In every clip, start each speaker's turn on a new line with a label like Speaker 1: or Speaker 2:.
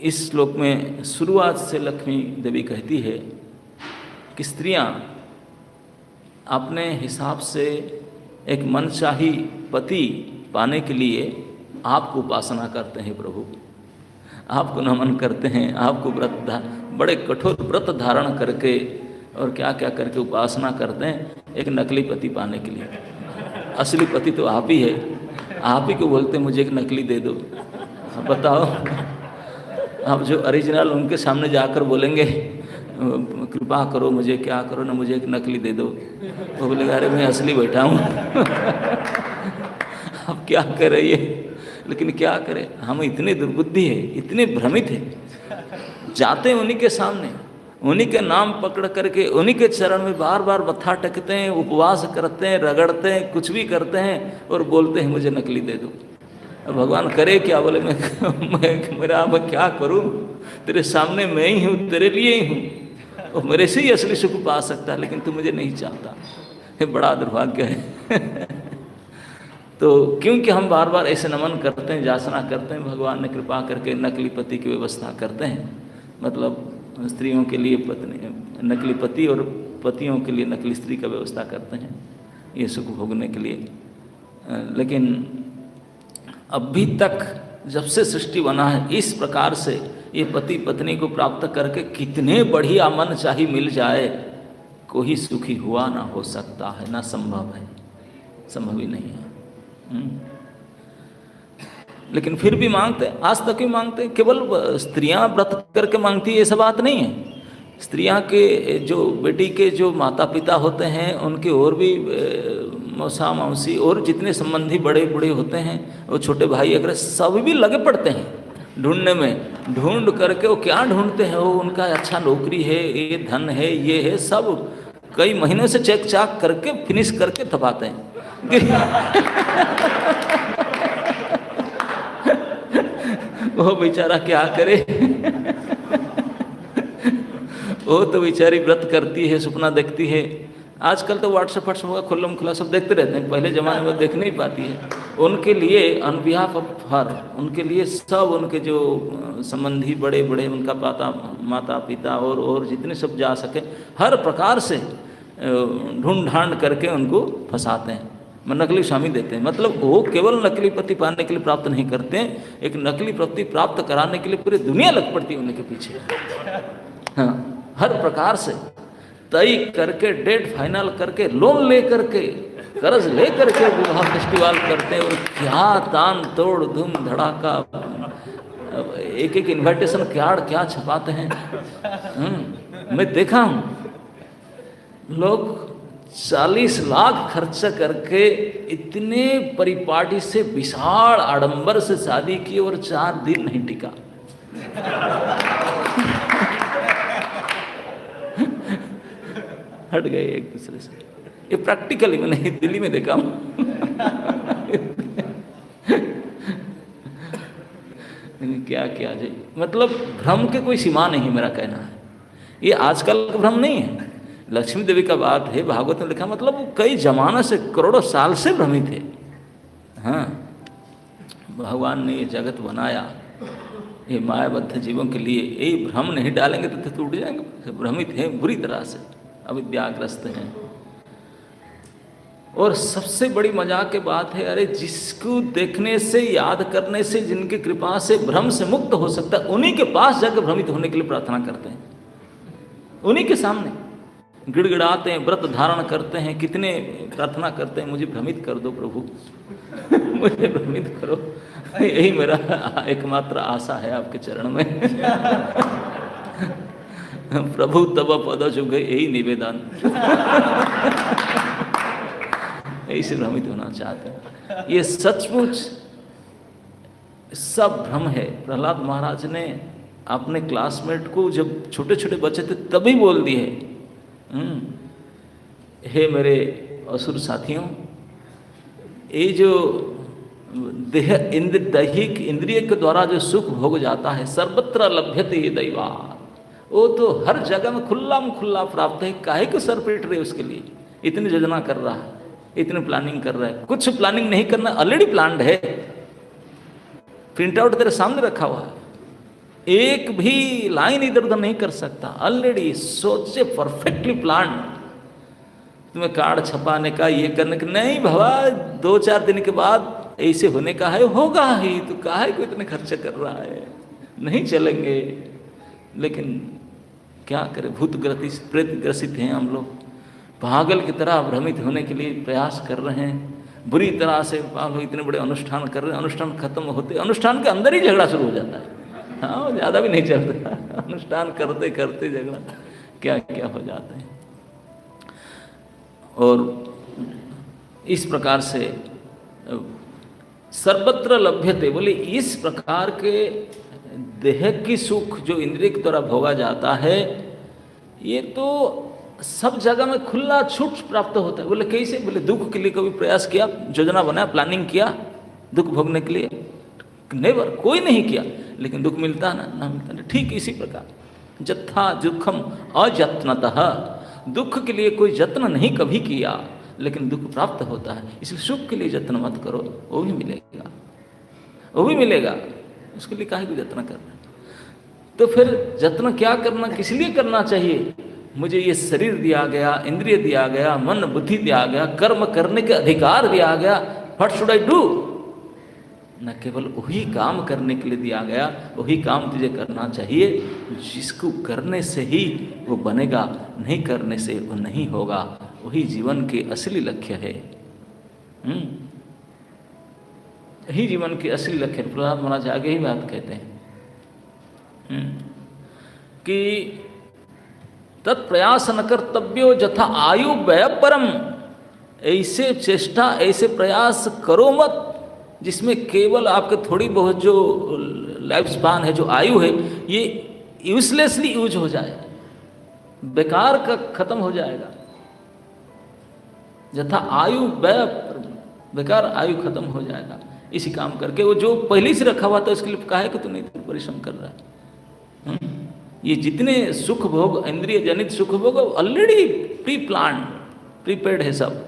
Speaker 1: इस श्लोक में शुरुआत से लक्ष्मी देवी कहती है कि स्त्रियां अपने हिसाब से एक मनचाही पति पाने के लिए आपको उपासना करते हैं प्रभु, आपको नमन करते हैं, आपको बड़े कठोर व्रत धारण करके और क्या क्या करके उपासना करते हैं एक नकली पति पाने के लिए। असली पति तो आप ही है, आप ही को बोलते हैं मुझे एक नकली दे दो। अब बताओ, आप जो ओरिजिनल उनके सामने जाकर बोलेंगे कृपा करो मुझे, क्या करो ना, मुझे एक नकली दे दो, वो बोलेगा अरे मैं असली बैठा हूँ। अब क्या करें ये, लेकिन क्या करें, हम इतने दुर्बुद्धि है, इतने भ्रमित है, जाते हैं उन्हीं के सामने, उन्हीं के नाम पकड़ करके उन्हीं के चरण में बार बार मत्था टेकते हैं, उपवास करते हैं, रगड़ते हैं, कुछ भी करते हैं और बोलते हैं मुझे नकली दे दो। भगवान करे क्या, बोले मेरा अब क्या करूं, तेरे सामने मैं ही हूँ, तेरे लिए ही हूँ, और मेरे से ही असली सुख पा सकता है, लेकिन तू मुझे नहीं चाहता। ये बड़ा दुर्भाग्य है। तो क्योंकि हम बार बार ऐसे नमन करते हैं, याचना करते हैं, भगवान ने कृपा करके नकली पति की व्यवस्था करते हैं, मतलब स्त्रियों के लिए पत्नी नकली पति और पतियों के लिए नकली स्त्री का व्यवस्था करते हैं ये सुख भोगने के लिए। लेकिन अभी तक जब से सृष्टि बना है इस प्रकार से ये पति पत्नी को प्राप्त करके कितने बढ़िया मन चाही मिल जाए, कोई सुखी हुआ ना हो सकता है, ना संभव है, संभव ही नहीं है। लेकिन फिर भी मांगते, आज तक भी मांगते। केवल स्त्रियां व्रत करके मांगती है ऐसा बात नहीं है, स्त्रियां के जो बेटी के जो माता पिता होते हैं उनके और भी मौसा मौसी और जितने संबंधी बड़े बूढ़े होते हैं, वो छोटे भाई अगर सब भी लगे पड़ते हैं ढूंढने में, ढूंढ करके वो क्या ढूंढते हैं, वो उनका अच्छा नौकरी है, ये धन है, ये है, सब कई महीनों से चेक चाक करके फिनिश करके थपाते हैं। वो बेचारा क्या करे। वो तो बेचारी व्रत करती है, सपना देखती है। आजकल तो व्हाट्सएप होगा खुल्लम खुला सब देखते रहते हैं, पहले ज़माने में देख नहीं पाती है। उनके लिए ऑन बिहाफ ऑफ हर, उनके लिए सब उनके जो संबंधी बड़े बड़े उनका माता पिता और जितने सब जा सके हर प्रकार से ढूंढ ढांड करके उनको फंसाते हैं, नकली स्वामी देते हैं। मतलब वो केवल नकली पति पाने के लिए प्राप्त नहीं करते हैं, एक नकली पति प्राप्त कराने के लिए पूरी दुनिया लग पड़ती है उनके पीछे। हाँ, हर प्रकार से तय करके, डेट फाइनल करके, लोन ले करके, कर्ज ले करके विवाह फेस्टिवल करते हैं। और क्या तान तोड़ धूम धड़ाका, एक एक इन्विटेशन कार्ड क्या छपाते हैं। मैं देखा हूँ लोग 40 लाख खर्च करके इतने परिपाटी से विशाल आडंबर से शादी की और 4 दिन नहीं टिका। हट गए एक दूसरे से। ये प्रैक्टिकली मैंने दिल्ली में देखा हूं। क्या क्या जी, मतलब भ्रम के कोई सीमा नहीं, मेरा कहना है। ये आजकल का भ्रम नहीं है, लक्ष्मी देवी का बात है, भागवत में लिखा, मतलब वो कई जमाना से, करोड़ों साल से भ्रमित है। हाँ, भगवान ने ये जगत बनाया ये मायाबद्ध जीवों के लिए, यही भ्रम नहीं डालेंगे तो टूट जाएंगे। भ्रमित हैं बुरी तरह से, अविद्याग्रस्त हैं। और सबसे बड़ी मजाक की बात है, अरे जिसको देखने से, याद करने से, जिनकी कृपा से भ्रम से मुक्त हो सकता है, उन्हीं के पास जाकर भ्रमित होने के लिए प्रार्थना करते हैं, उन्हीं के सामने गिड़गिड़ाते हैं, व्रत धारण करते हैं, कितने प्रार्थना करते हैं, मुझे भ्रमित कर दो प्रभु। मुझे भ्रमित करो, यही मेरा एकमात्र आशा है आपके चरण में। प्रभु तब पद जुगे, यही निवेदन। ऐसे भ्रमित होना चाहते हैं। ये सचमुच सब भ्रम है। प्रहलाद महाराज ने अपने क्लासमेट को जब छोटे छोटे बच्चे थे तभी बोल दिए, हे मेरे असुर साथियों, ये जो दैहिक इंद्रिय के द्वारा जो सुख भोग जाता है, सर्वत्र लभ्यते ये दैवात्, वो तो हर जगह में खुल्ला प्राप्त है। काहे को सर पीट रहे उसके लिए, इतनी योजना कर रहा है, इतनी प्लानिंग कर रहा है। कुछ प्लानिंग नहीं करना, ऑलरेडी प्लान्ड है, प्रिंट आउट तेरे सामने रखा हुआ है। एक भी लाइन इधर उधर नहीं कर सकता, ऑलरेडी सोच से परफेक्टली प्लान। तुम्हें कार्ड छपाने का, ये करने का नहीं बाबा, 2-4 दिन के बाद ऐसे होने का है, होगा ही, तो काहे को इतने खर्चे कर रहा है, नहीं चलेंगे। लेकिन क्या करें, भूत प्रेत ग्रसित हैं हम लोग, पागल की तरह भ्रमित होने के लिए प्रयास कर रहे हैं, बुरी तरह से। आप लोग इतने बड़े अनुष्ठान कर रहे हैं, अनुष्ठान खत्म होते अनुष्ठान के अंदर ही झगड़ा शुरू हो जाता है। हाँ, ज़्यादा भी नहीं चलता, अनुष्ठान करते करते झगड़ा क्या क्या हो जाते हैं। और इस प्रकार से सर्वत्र लभ्यते, बोले इस प्रकार के देह की सुख जो इंद्रिय के द्वारा भोगा जाता है, ये तो सब जगह में खुला छूट प्राप्त होता है। बोले कैसे? बोले दुख के लिए कभी प्रयास किया, योजना बनाया, प्लानिंग किया दुख भोगने के लिए? नेवर, कोई नहीं किया, लेकिन दुख मिलता ना मिलता। ठीक इसी प्रकार जत्था दुखम अजत्नतः, दुख के लिए कोई जत्न नहीं कभी किया, लेकिन दुख प्राप्त होता है। इसलिए सुख के लिए जत्न मत करो, वो भी मिलेगा, वो भी मिलेगा, उसके लिए काहे को जत्न करना। तो फिर जत्न क्या करना, किस लिए करना चाहिए? मुझे ये शरीर दिया गया, इंद्रिय दिया गया, मन बुद्धि दिया गया, कर्म करने के अधिकार दिया गया, व्हाट शुड आई डू? न केवल वही काम करने के लिए दिया गया, वही काम तुझे करना चाहिए जिसको करने से ही वो बनेगा, नहीं करने से वो नहीं होगा। वही जीवन के असली लक्ष्य है। यही जीवन के असली लक्ष्य। प्रहलाद महाराज आगे ही बात कहते हैं कि तत्प्रयास न कर्तव्यो जथा आयु व्यय परम, ऐसे चेष्टा ऐसे प्रयास करो मत जिसमें केवल आपके थोड़ी बहुत जो लाइफ स्पान है, जो आयु है, ये यूजलेसली यूज हो जाए, बेकार का खत्म हो जाएगा। जथा आयु व्यय, बेकार आयु खत्म हो जाएगा इसी काम करके। वो जो पहले से रखा हुआ था उसके लिए काहे कि तू नहीं परिश्रम कर रहा है। ये जितने सुख भोग, इंद्रिय जनित सुख भोग, ऑलरेडी प्री प्लान, प्रीपेड है सब।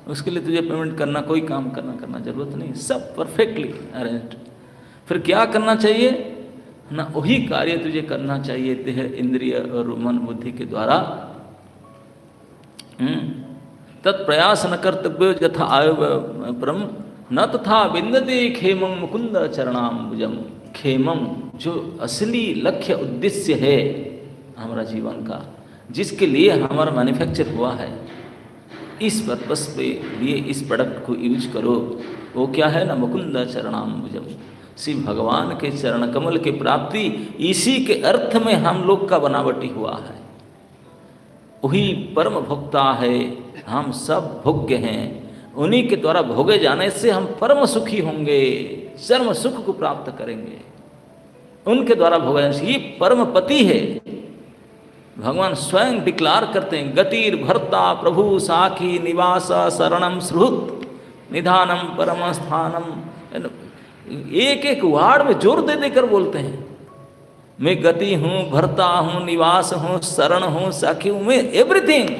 Speaker 1: उसके लिए तुझे पेमेंट करना, कोई काम करना जरूरत नहीं, सब परफेक्टली अरेंज्ड। फिर क्या करना चाहिए ना, वही कार्य तुझे करना चाहिए देह इंद्रिय और मन बुद्धि के द्वारा। तत्प्रयास न कर्तव्य यथा आयु परम न तथा विंदते खेमं मुकुंद चरणाम्बुजम। खेमम, जो असली लक्ष्य उद्देश्य है हमारा जीवन का, जिसके लिए हमारा मैन्युफैक्चर हुआ है, इस पर्पस पे लिए इस प्रोडक्ट को यूज करो। वो क्या है ना, मुकुंद चरणाम्बुजम, श्री भगवान के चरण कमल की प्राप्ति, इसी के अर्थ में हम लोग का बनावटी हुआ है। वही परम भोक्ता है, हम सब भोग्य हैं, उन्हीं के द्वारा भोगे जाने से हम परम सुखी होंगे, चरम सुख को प्राप्त करेंगे। उनके द्वारा भोगे जाने से, ये परम पति है। भगवान स्वयं डिक्लार करते हैं, गतिर भर्ता प्रभु साखी निवास शरणम सुहृत निधानम परम स्थानम। एक एक वार्ड में जोर दे देकर बोलते हैं, मैं गति हूँ, भर्ता हूँ, निवास हूँ, शरण हूँ, साखी हूँ, मैं एवरीथिंग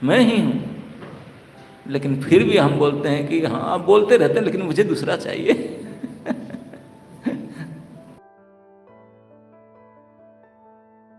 Speaker 1: मैं ही हूँ। लेकिन फिर भी हम बोलते हैं कि हाँ, आप बोलते रहते हैं लेकिन मुझे दूसरा चाहिए।